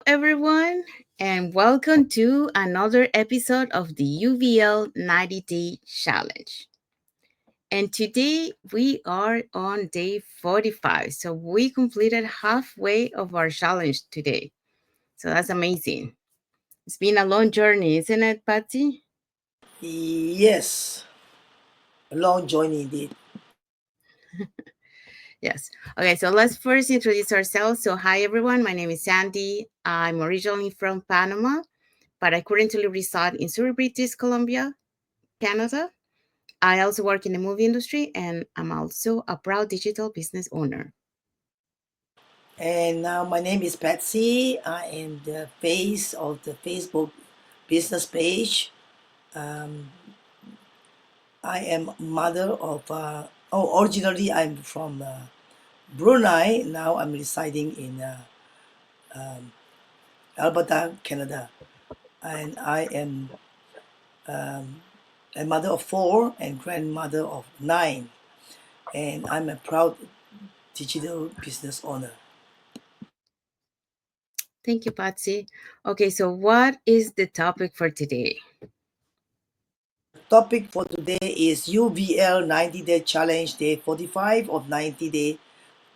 everyone, and welcome to another episode of the UVL 90 Day Challenge. And today we are on day 45. So we completed halfway of our challenge today. So that's amazing. It's been a long journey, isn't it, Patsy? Yes, a long journey indeed. Yes. Okay, so let's first introduce ourselves. So, hi everyone, my name is Sandy. I'm originally from Panama, but I currently reside in Surrey, British Columbia, Canada. I also work in the movie industry and I'm also a proud digital business owner. And now my name is Patsy. I am the face of the Facebook business page. Um, I am mother of. Originally I'm from Brunei. Now I'm residing in Alberta, Canada, and I am a mother of four and grandmother of nine. And I'm a proud digital business owner. Thank you, Patsy. Okay, so what is the topic for today? Topic for today is UVL 90 Day Challenge Day 45 of 90 Day.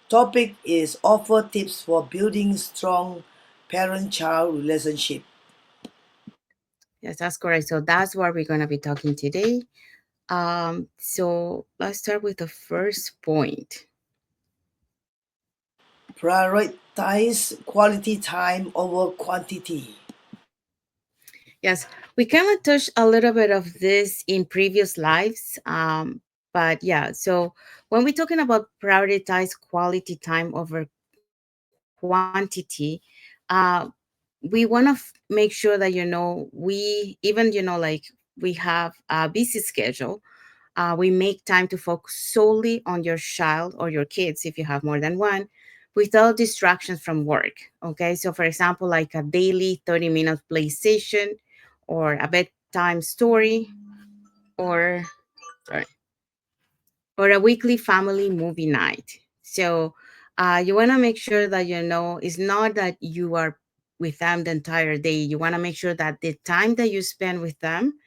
Topic is offer tips for building strong parent-child relationship. Yes, that's correct. So that's what we're going to be talking today. So let's start with the first point. Prioritize quality time over quantity. Yes, we kind of touched a little bit of this in previous lives. But yeah, so when we're talking about prioritize quality time over quantity, uh, we want to make sure that, we, even, we have a busy schedule. We make time to focus solely on your child or your kids if you have more than one without distractions from work. Okay, so for example, like a daily 30-minute play session or a bedtime story or sorry, or a weekly family movie night. So you want to make sure that, it's not that you are with them the entire day. You want to make sure that the time that you spend with them,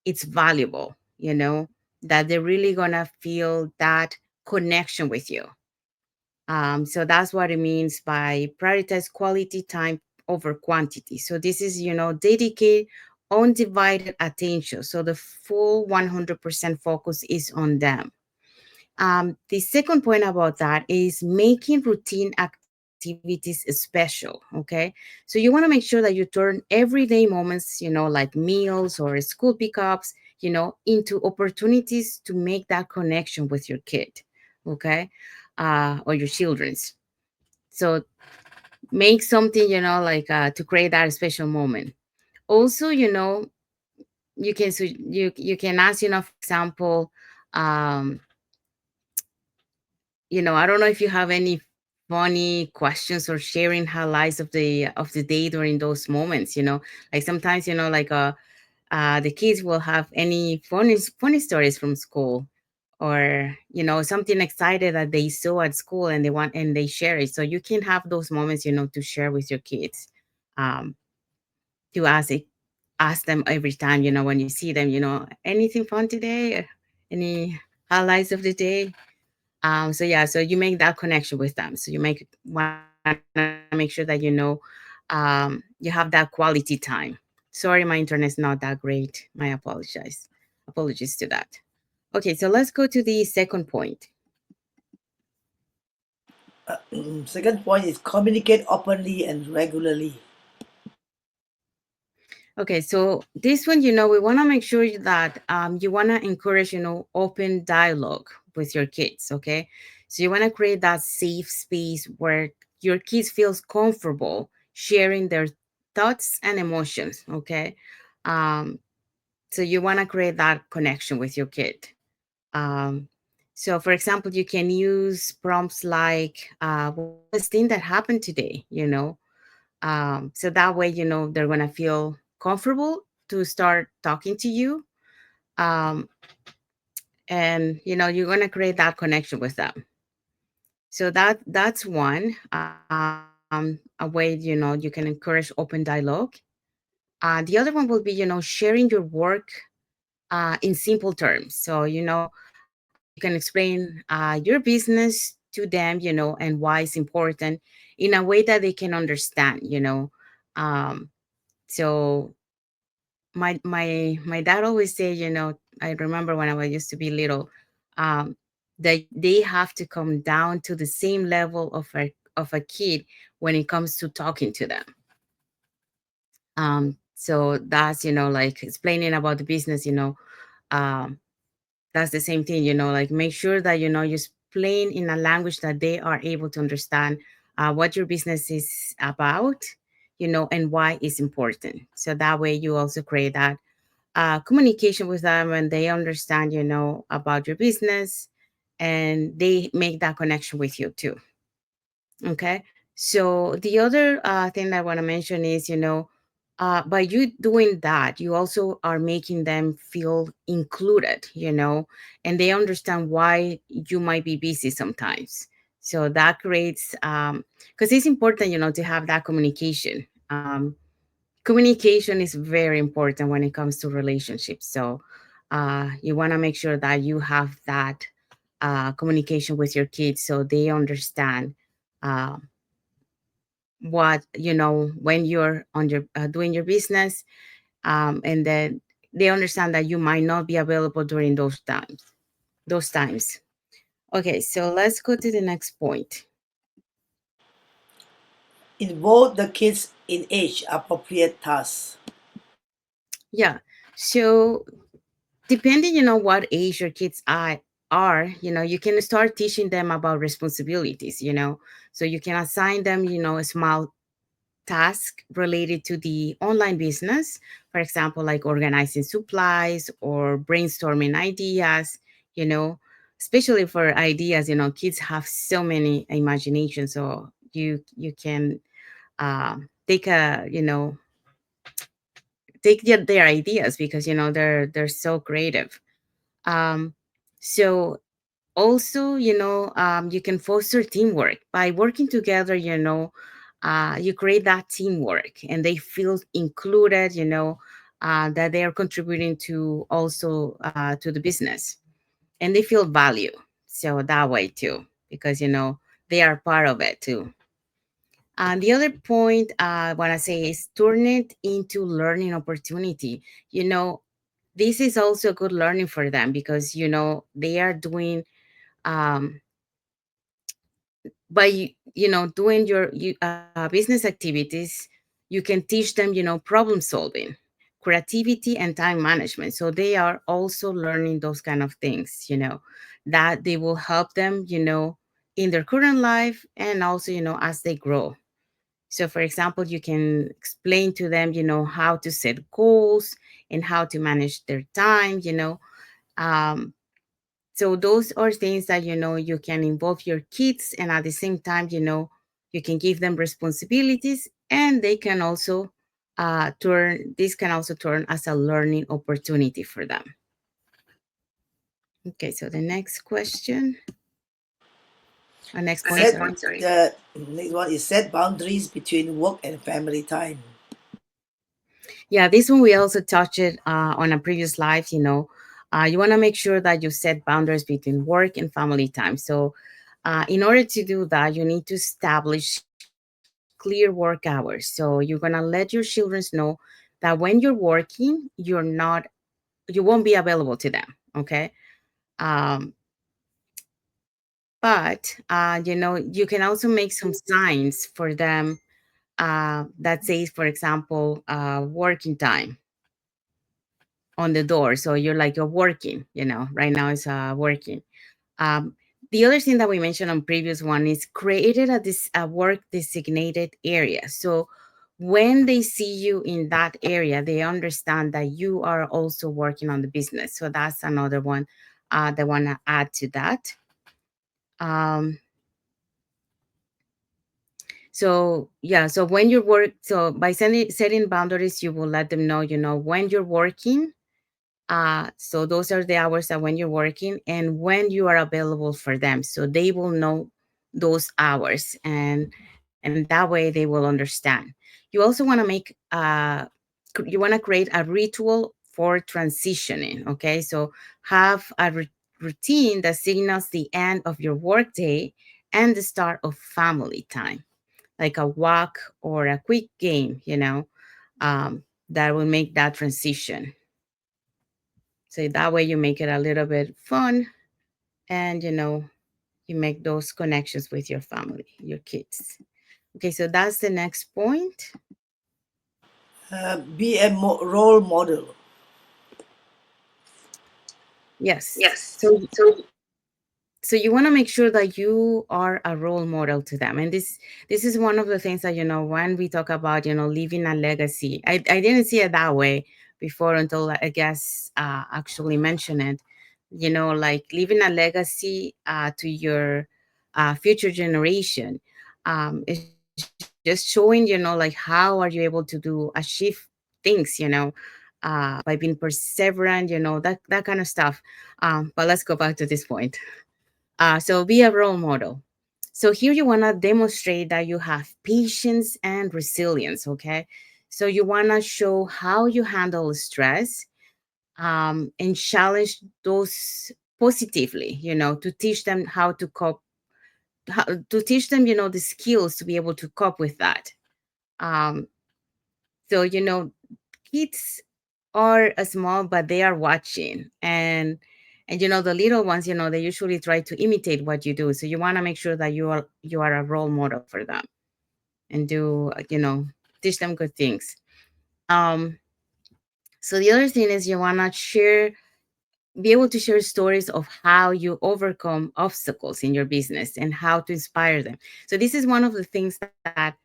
it's valuable, that they're really gonna feel that connection with you. So that's what it means by prioritize quality time over quantity. So this is, dedicate undivided attention. So the full 100% focus is on them. The second point about that is making routine activities special. Okay. So you want to make sure that you turn everyday moments, like meals or school pickups, into opportunities to make that connection with your kid. Okay. Or your children's. So make something, like to create that special moment. Also, you can ask, for example, um, I don't know if you have any funny questions or sharing highlights of the day during those moments. Like sometimes, the kids will have any funny stories from school, or something excited that they saw at school and they share it. So you can have those moments, to share with your kids, um, to ask them every time, when you see them, anything fun today, any highlights of the day. So yeah, so you make that connection with them. So want to make sure that, you have that quality time. Sorry, my internet's not that great. My apologies to that. Okay, so let's go to the second point. Second point is communicate openly and regularly. Okay, so this one, we want to make sure that you want to encourage, open dialogue with your kids. Okay, so you want to create that safe space where your kids feels comfortable sharing their thoughts and emotions. Okay, um, so you want to create that connection with your kid. Um, so, for example, you can use prompts like, "What's the best thing that happened today?" So that way, they're gonna feel comfortable to start talking to you, um, and you're gonna create that connection with them. So that's one. a way, you can encourage open dialogue. The other one will be, sharing your work in simple terms. So, you can explain your business to them, and why it's important in a way that they can understand. Um, so my dad always say, I remember when I used to be little, um, that they have to come down to the same level of a kid when it comes to talking to them. So that's, like explaining about the business, um, that's the same thing, like make sure that, you explain in a language that they are able to understand what your business is about, and why it's important. So that way you also create that communication with them, and they understand, about your business, and they make that connection with you too. Okay. So the other thing that I want to mention is, by you doing that, you also are making them feel included, and they understand why you might be busy sometimes. So that creates, because it's important, to have that communication. Communication is very important when it comes to relationships. So you want to make sure that you have that communication with your kids, so they understand uh, what, when you're on your doing your business, and then they understand that you might not be available during those times. Okay, so let's go to the next point. Involve the kids in age appropriate tasks. Yeah, so depending, what age your kids are, you can start teaching them about responsibilities, so you can assign them, a small task related to the online business, for example, like organizing supplies or brainstorming ideas, you know especially for ideas, kids have so many imagination, so you can take a take their ideas, because they're so creative. um so also, you can foster teamwork by working together. You create that teamwork, and they feel included, that they are contributing to also to the business, and they feel value. So that way too, because they are part of it too. And the other point I want to say is turn it into learning opportunity. you know this is also good learning for them, because they are doing, um, by doing business activities. You can teach them, problem solving, creativity, and time management. So they are also learning those kind of things, that they will help them, in their current life, and also, as they grow. So for example, you can explain to them, how to set goals and how to manage their time. um, so those are things that, you can involve your kids, and at the same time, you can give them responsibilities, and they can also turn this can also turn as a learning opportunity for them. Okay, so the next question, next point, Set sorry. the next one is set boundaries between work and family time. Yeah, this one we also touched it on a previous live. You want to make sure that you set boundaries between work and family time. So in order to do that, you need to establish clear work hours. So you're going to let your children know that when you're working, you won't be available to them. Okay. Um, but, you can also make some signs for them that says, for example, working time on the door. So you're working, right now it's working. Um, the other thing that we mentioned on previous one is created a work designated area. So when they see you in that area, they understand that you are also working on the business. So that's another one that I want to add to that. Um, so yeah, so when you work, so by setting boundaries, you will let them know, when you're working. So those are the hours that when you're working, and when you are available for them. So they will know those hours, and and that way they will understand. You also want to make you want to create a ritual for transitioning. Okay, so have a routine that signals the end of your workday and the start of family time, like a walk or a quick game, that will make that transition. So that way you make it a little bit fun, and you make those connections with your family, your kids. Okay, so that's the next point. Be a role model. Yes. Yes. So you want to make sure that you are a role model to them, and this is one of the things that when we talk about leaving a legacy. I didn't see it that way before until I guess actually mention it. Like leaving a legacy to your future generation. It's just showing like how are you able to do achieve things, by being perseverant, that kind of stuff. But let's go back to this point. So be a role model. So here you want to demonstrate that you have patience and resilience. Okay. So you want to show how you handle stress, and challenge those positively, to teach them how to cope, to teach them, the skills to be able to cope with that. Um, so, kids are small, but they are watching. And the little ones, they usually try to imitate what you do. So you want to make sure that you are a role model for them, and do teach them good things. um so the other thing is you want to be able to share stories of how you overcome obstacles in your business and how to inspire them. So this is one of the things that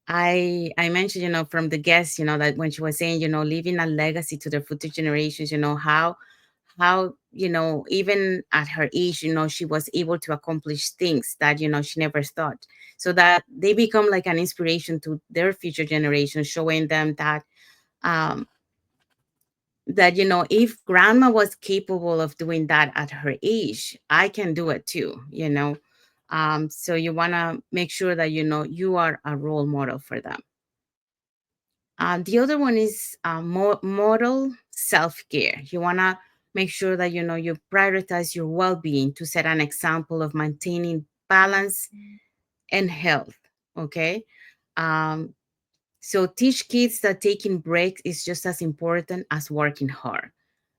I mentioned, from the guest, that when she was saying, leaving a legacy to their future generations, how even at her age, she was able to accomplish things that she never thought, so that they become like an inspiration to their future generations, showing them um that if grandma was capable of doing that at her age, I can do it too. So you want to make sure that you are a role model for them. The other one is model self-care. You want to make sure that you prioritize your well-being to set an example of maintaining balance and health. Okay. um, so teach kids that taking breaks is just as important as working hard.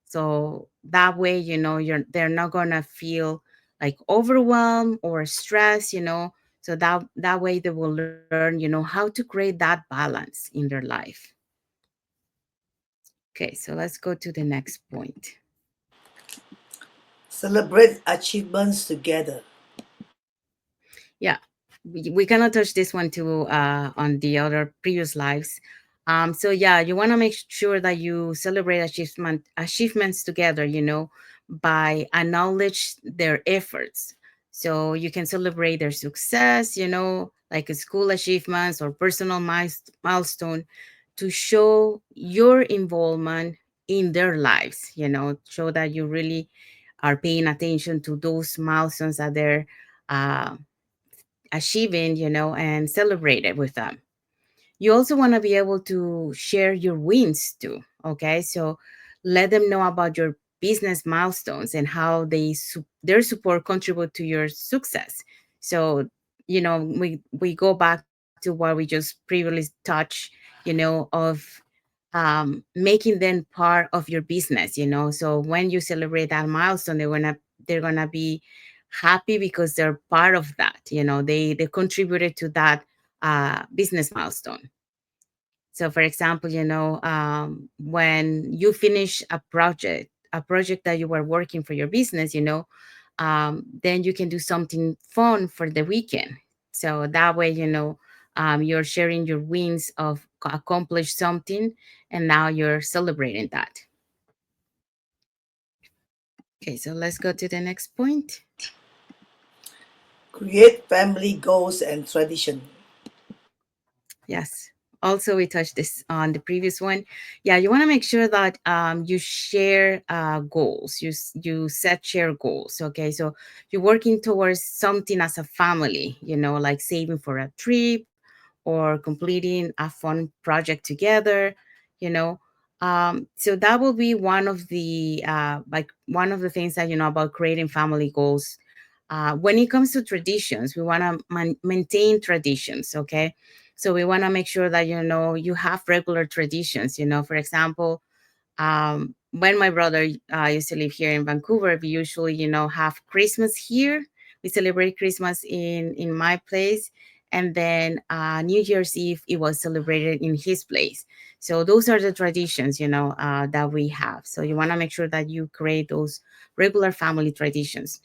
So that way, they're not gonna feel like overwhelmed or stressed. So that way they will learn, how to create that balance in their life. Okay, so let's go to the next point. Celebrate achievements together. Yeah, we cannot touch this one too on the other previous lives. So yeah, you want to make sure that you celebrate achievements together, by acknowledge their efforts. So you can celebrate their success, like a school achievements or personal milestone, to show your involvement in their lives. Show that you really are paying attention to those milestones that they're uh, achieving, and celebrate it with them. You also want to be able to share your wins too. Okay, so let them know about your business milestones and how their support contribute to your success. So we go back to what we just previously touched, of making them part of your business. So when you celebrate that milestone, they're gonna be happy because they're part of that. They contributed to that business milestone. So, for example, when you finish a project that you were working for your business, then you can do something fun for the weekend. So that way, you're sharing your wins of accomplish something, and now you're celebrating that. Okay, so let's go to the next point. Create family goals and tradition. Yes. Also, we touched this on the previous one. Yeah, you want to make sure that you share goals. You set share goals. Okay, so you're working towards something as a family. Like saving for a trip, or completing a fun project together, you know. So that will be one of the like one of the things that, about creating family goals. When it comes to traditions, we want to maintain traditions, okay? So we want to make sure that, you have regular traditions. For example, when my brother used to live here in Vancouver, we usually, have Christmas here. We celebrate Christmas in my place, and then New Year's Eve it was celebrated in his place. So those are the traditions, that we have. So you want to make sure that you create those regular family traditions.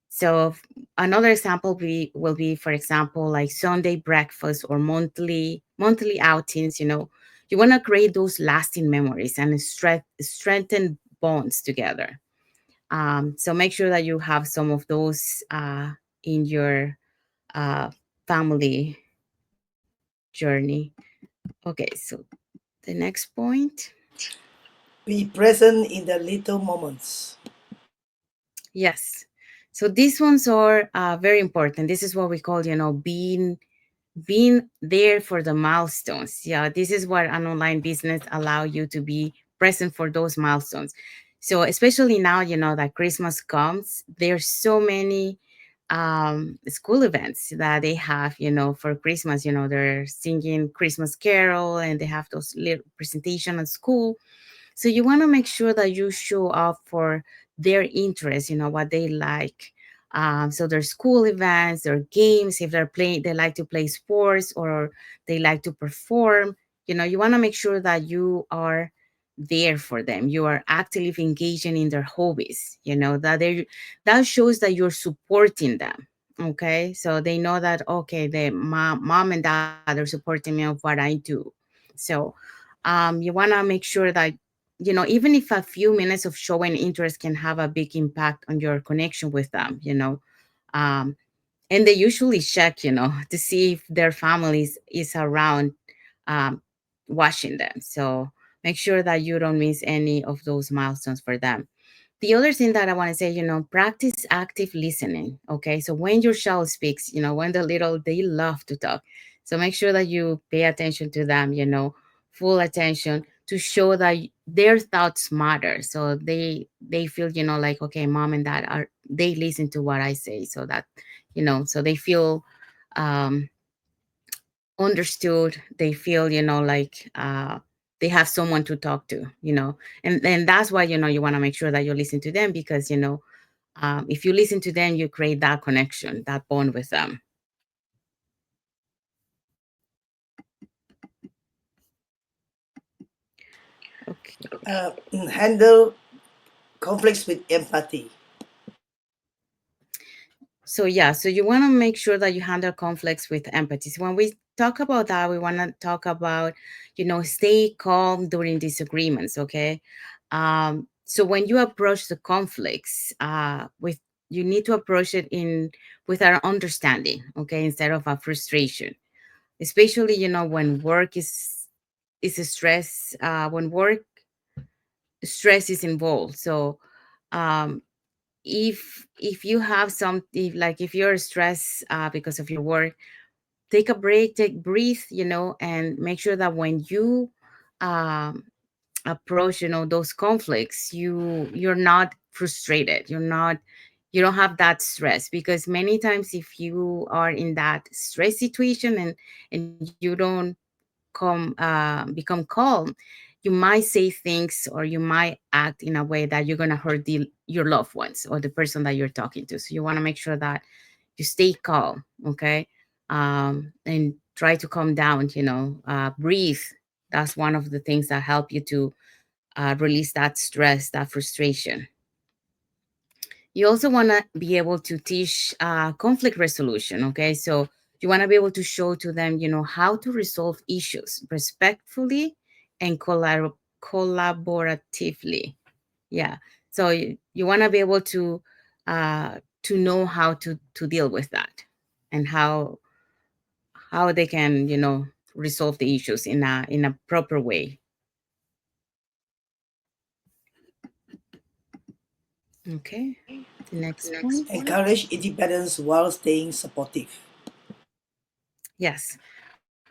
So another example will be, for example, like Sunday breakfast or monthly outings. You want to create those lasting memories and strengthen bonds together. So make sure that you have some of those in your uh, family journey. Okay, so the next point. Be present in the little moments. Yes. So these ones are very important. This is what we call, being there for the milestones. Yeah, this is what an online business allow you to be present for those milestones. So especially now, that Christmas comes, there's so many school events that they have, for Christmas. They're singing Christmas carol, and they have those little presentation at school. So you want to make sure that you show up for their interests, what they like. So their school events, their games, if they're playing, they like to play sports or they like to perform. You want to make sure that you are there for them. You are actively engaging in their hobbies. That shows that you're supporting them. Okay, so they know that, okay, the mom and dad are supporting me of what I do. So you want to make sure that, even if a few minutes of showing interest can have a big impact on your connection with them. Um, and they usually check, to see if their families is around, um, watching them. So make sure that you don't miss any of those milestones for them. The other thing that I want to say, practice active listening. Okay. So when your child speaks, when they love to talk. So make sure that you pay attention to them, full attention to show that their thoughts matter. So they feel, like, okay, mom and dad they listen to what I say. So that, so they feel um understood. They feel, like they have someone to talk to, and that's why, you want to make sure that you listen to them, because, if you listen to them, you create that connection, that bond with them. Okay. Handle conflicts with empathy. So yeah, so you want to make sure that you handle conflicts with empathy. So when we talk about that, we want to talk about, stay calm during disagreements. Okay. So when you approach the conflicts, with you need to approach it in with our understanding, okay, instead of a frustration. Especially, when work is a stress, when work stress is involved. So um if you have some if you're stressed because of your work, take a break, take breathe, and make sure that when you um approach, those conflicts, you're not frustrated, you don't have that stress. Because many times if you are in that stress situation and you don't become calm, you might say things or you might act in a way that you're going to hurt your loved ones or the person that you're talking to. So you want to make sure that you stay calm. Okay. And try to calm down, breathe. That's one of the things that help you to release that stress, that frustration. You also want to be able to teach conflict resolution. Okay. So you want to be able to show to them, how to resolve issues respectfully and collaboratively. Yeah. So you want to be able uh, to know how to deal with that, and how they can, resolve the issues in a proper way. Okay. The next point. Encourage independence while staying supportive. Yes.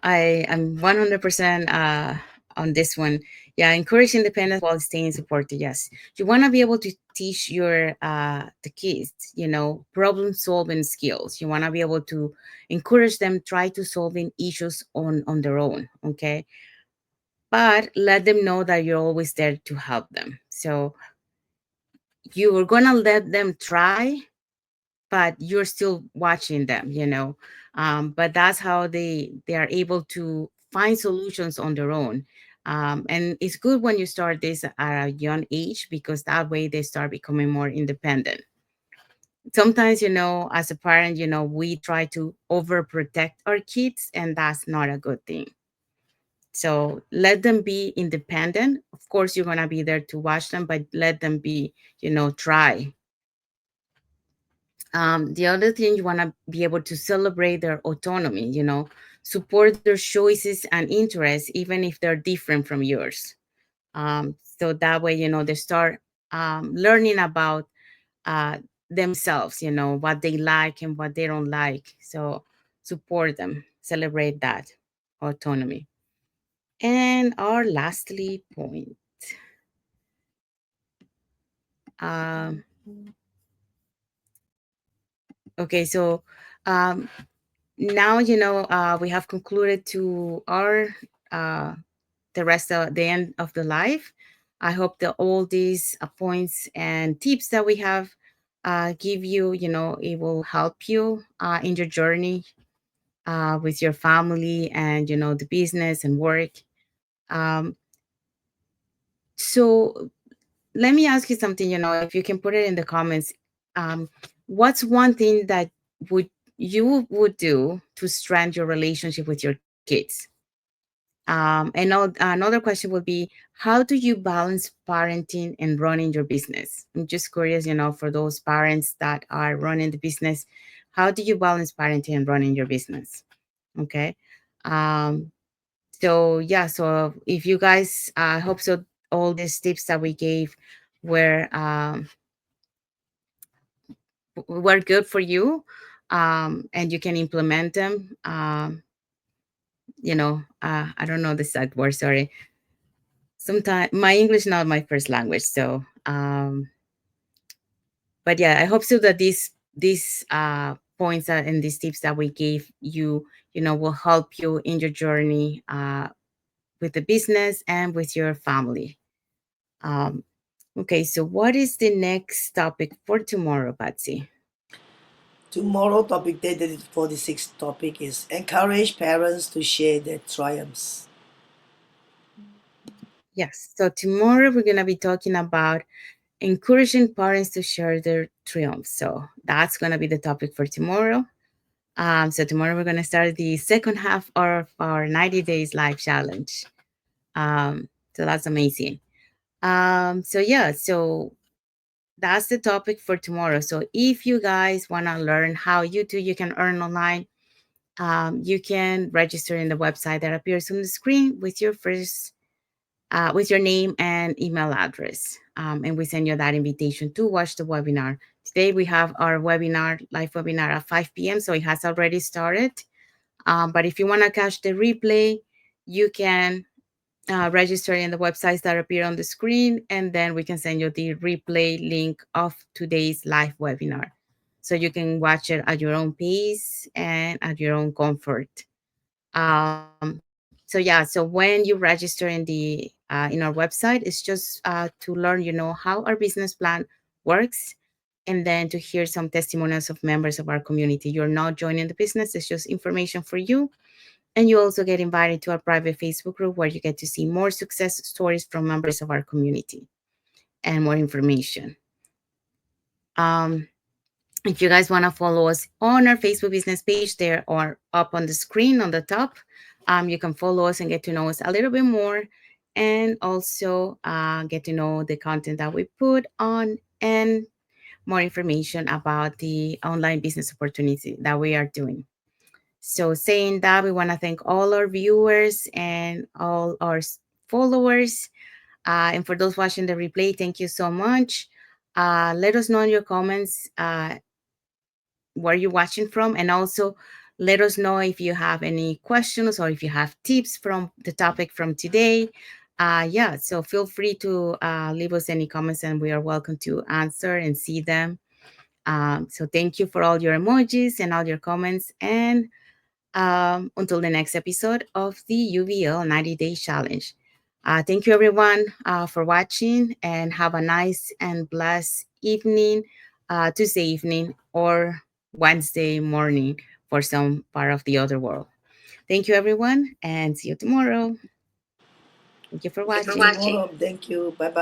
I am 100% on this one. Yeah, encourage independence while staying supported. Yes, you want to be able to teach your the kids, problem solving skills. You want to be able to encourage them try to solving issues on their own. Okay, but let them know that you're always there to help them. So you are gonna let them try, but you're still watching them, but that's how they are able to find solutions on their own. And it's good when you start this at a young age, because that way they start becoming more independent. Sometimes, as a parent, we try to overprotect our kids, and that's not a good thing. So let them be independent. Of course, you're going to be there to watch them, but let them be, try. The other thing, you want to be able to celebrate their autonomy, support their choices and interests, even if they're different from yours. So that way, they start learning about uh, themselves, what they like and what they don't like. So support them, celebrate that autonomy. And our lastly point. Um, okay, so um, now we have concluded to our uh, the rest of the end of the life. I hope that all these points and tips that we have give you, it will help you in your journey with your family and the business and work. um, so let me ask you something, if you can put it in the comments. um, what's one thing that would you would do to strengthen your relationship with your kids? Another question would be, how do you balance parenting and running your business? I'm just curious, for those parents that are running the business, how do you balance parenting and running your business? Okay. Um, so yeah, so if you guys, I hope so, all these tips that we gave were were good for you, and you can implement them. I don't know the exact word. Sorry. Sometimes my English not my first language, so but yeah, I hope so that these points and these tips that we gave you, will help you in your journey with the business and with your family. Um, okay, so what is the next topic for tomorrow, Patsy? Tomorrow topic day 46 topic is encourage parents to share their triumphs. Yes, so tomorrow we're gonna be talking about encouraging parents to share their triumphs. So that's gonna be the topic for tomorrow. So tomorrow we're gonna start the second half of our 90 days live challenge. So that's amazing. So yeah, so that's the topic for tomorrow. So if you guys wanna learn how you can earn online, you can register in the website that appears on the screen with your first with your name and email address. And we send you that invitation to watch the webinar. Today we have our webinar, live webinar at 5 p.m. So it has already started. But if you want to catch the replay, you can register in the websites that appear on the screen, and then we can send you the replay link of today's live webinar. So you can watch it at your own pace and at your own comfort. So yeah, so when you register in our website, it's just to learn, how our business plan works, and then to hear some testimonials of members of our community. You're not joining the business; it's just information for you, and you also get invited to our private Facebook group where you get to see more success stories from members of our community and more information. Um, if you guys want to follow us on our Facebook business page, there or up on the screen on the top, you can follow us and get to know us a little bit more, and also get to know the content that we put on, and more information about the online business opportunity that we are doing. So, saying that, we want to thank all our viewers and all our followers. And for those watching the replay, thank you so much. Let us know in your comments where you're watching from, and also Let us know if you have any questions or if you have tips from the topic from today. Yeah, so feel free to leave us any comments and we are welcome to answer and see them. So thank you for all your emojis and all your comments. And until the next episode of the UVL 90 Day Challenge. Thank you, everyone, for watching, and have a nice and blessed evening, Tuesday evening, or Wednesday morning for some part of the other world. Thank you, everyone, and see you tomorrow. Thank you for See you watching. tomorrow. Thank you. Bye bye.